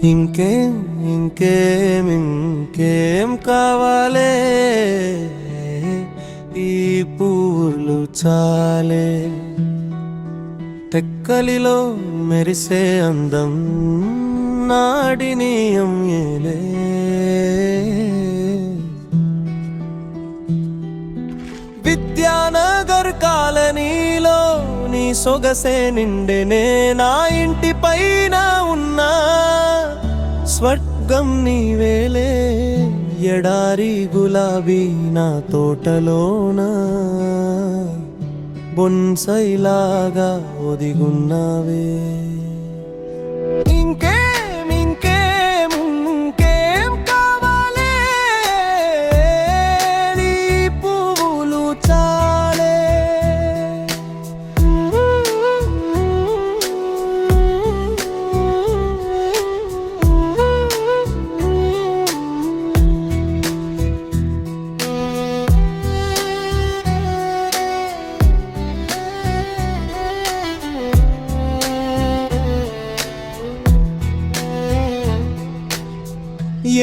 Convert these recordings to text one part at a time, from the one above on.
ఇంకేం ఇంకేం ఇంకేం కావాలే, ఈ పూలు చాలే. తెక్కలిలో మెరిసే అందం నాడినీయం ఏలే. విద్యానగర్ కాలనీలో నీ సొగసే నిండెనే, నా ఇంటి పైన ఉన్నా స్వర్గం నీవేలే. ఎడారి గులాబీ నా తోటలోన బొన్సైలాగా ఒదిగున్నావే. ఇంకేం ఇంకేం ఇంకేం కావాలే, నీ పువ్వులు చాలే.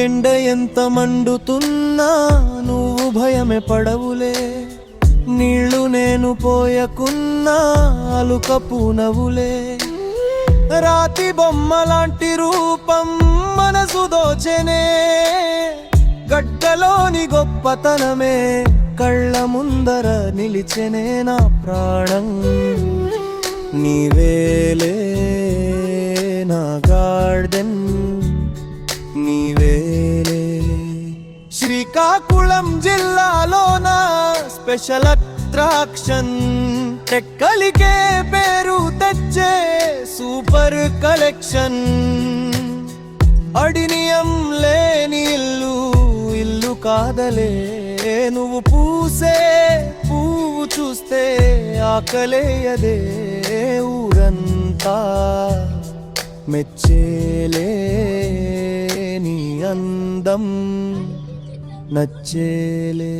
ఎండ ఎంత మండుతున్నా నువ్వు భయమే పడవులే. నీళ్లు నేను పోయకున్నా అలుక పూనవులే. రాతి బొమ్మలాంటి రూపం మనసు దోచెనే, గడ్డలోని గొప్పతనమే కళ్ళ ముందర నిలిచెనే. నా ప్రాణం నీవేలే, నా గార్డెన్ నీవేలే. శ్రీకాకుళం జిల్లాలోన స్పెషల్ అట్రాక్షన్, టెక్కలికే పేరు తెచ్చే సూపర్ కలెక్షన్. అడినియం లేని ఇల్లు ఇల్లు కాదలే, నువ్వు పూసే పువ్వు చూస్తే ఆకలేయదే. ఊరంతా మెచ్చేలే, నీ అందం నచ్చేలే.